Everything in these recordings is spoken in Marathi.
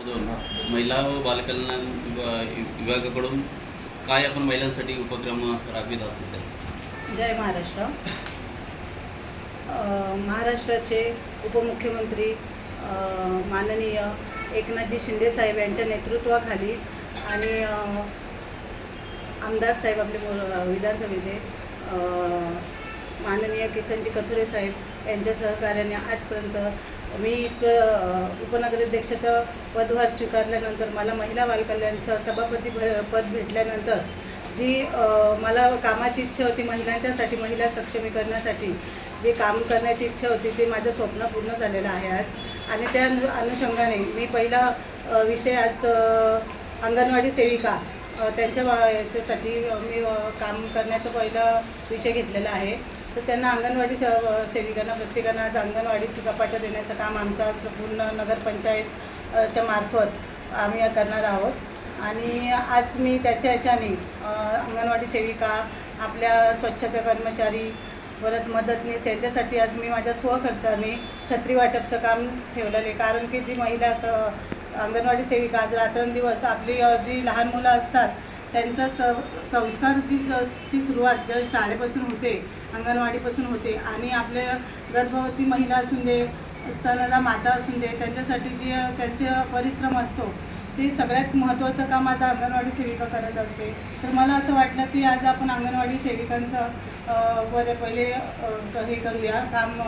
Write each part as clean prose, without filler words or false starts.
2022 महिला व बालकल्याण विभागाकडून काय आपण महिलांसाठी उपक्रम राबवित आहोत? जय महाराष्ट्र. महाराष्ट्राचे उपमुख्यमंत्री माननीय एकनाथजी शिंदे साहेब यांच्या नेतृत्वाखाली आणि आमदार साहेब आपले विधानसभेचे माननीय किसनजी कथोरे साहेब यांच्या सहकार्याने आजपर्यंत मी उपनगराध्यक्षाचा पदभार स्वीकारल्यानंतर मला महिला बालकल्याणचं सभापती पद भेटल्यानंतर जी मला कामाची इच्छा होती, महिलांच्यासाठी महिला सक्षमीकरणासाठी जे काम करण्याची इच्छा होती ते माझं स्वप्न पूर्ण झालेलं आहे आज. आणि त्या अनुषंगाने मी पहिला विषय आज अंगणवाडी सेविका त्यांच्या याच्यासाठी मी काम करण्याचा पहिला विषय घेतलेला आहे. तर त्यांना अंगणवाडी सेविकांना प्रत्येकांना आज अंगणवाडीत कपाटं देण्याचं काम आमचं आज पूर्ण नगरपंचायतच्या मार्फत आम्ही करणार आहोत. आणि आज मी त्याच्या याच्याने अंगणवाडी सेविका, आपल्या स्वच्छता कर्मचारी, परत मदतनीस यांच्यासाठी आज मी माझ्या स्वखर्चाने छत्री वाटपचं काम ठेवलेलं आहे. कारण की जी महिला अंगणवाडी सेविका आज रात्रंदिवस आपली जी लहान मुलं असतात त्यांचा संस्कारची सुरुवात जर शाळेपासून होते, अंगणवाडीपासून होते. आणि आपल्या गर्भवती महिला असून दे, स्तनदा माता असून दे, त्यांच्यासाठी जे त्यांचा परिश्रम असतो ते सगळ्यात महत्त्वाचं काम आज अंगणवाडी सेविका करत असते. तर मला असं वाटलं की आज आपण अंगणवाडी सेविकांचं पहिले हे करूया काम,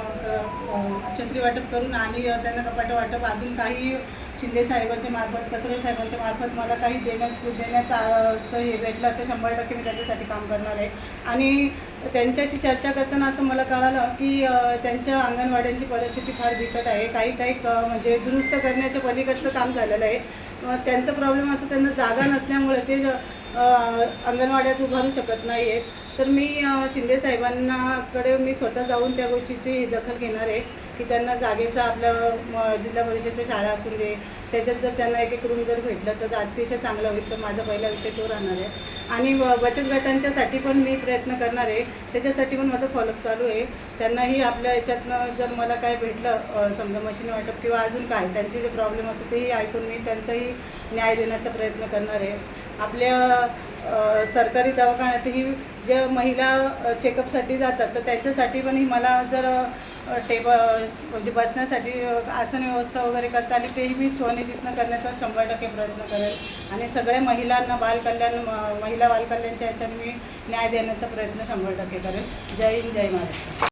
छत्री वाटप करून आणि त्यांना कपाटं वाटप अजून काही शिंदे साहेबांच्या मार्फत, कथोरे साहेबांच्या मार्फत मला काही देण्याचं हे भेटलं तर 100% मी त्याच्यासाठी काम करणार आहे. आणि त्यांच्याशी चर्चा करताना असं मला कळालं की त्यांच्या अंगणवाड्यांची परिस्थिती फार बिकट आहे. काही म्हणजे दुरुस्त करण्याच्या पलीकडचं काम झालेलं आहे. त्यांचा प्रॉब्लेम असं त्यांना जागा नसल्यामुळे ते अंगणवाड्यात उभारू शकत नाही आहेत. तर मी शिंदे साहेबांकडे मी स्वतः जाऊन त्या गोष्टीची दखल घेणार आहे की त्यांना जागेचा आपल्या जिल्हा परिषदच्या शाळा असून दे त्याच्यात जर त्यांना एक रूम जर भेटलं तर अतिशय चांगलं होईल. तर माझा पहिला विषय तो राहणार आहे. आणि बचत गटांच्यासाठी पण मी प्रयत्न करणार आहे. त्याच्यासाठी पण माझं फॉलोअप चालू आहे. त्यांनाही आपल्या याच्यातनं जर मला काय भेटलं, समजा मशीन वाटप किंवा अजून काय त्यांचे जे प्रॉब्लेम असतात तेही ऐकून मी त्यांचाही न्याय देण्याचा प्रयत्न करणार आहे. आपल्या सरकारी दवाखान्यातही ज्या महिला चेकअपसाठी जातात तर त्याच्यासाठी पण मला जर म्हणजे बसण्यासाठी आसन व्यवस्था वगैरे करता आली तेही मी स्वनिधीतनं करण्याचा 100% प्रयत्न करेल. आणि सगळ्या महिलांना महिला बालकल्याणच्या ह्याच्याने मी न्याय देण्याचा प्रयत्न 100% करेल. जय हिंद, जय महाराष्ट्र.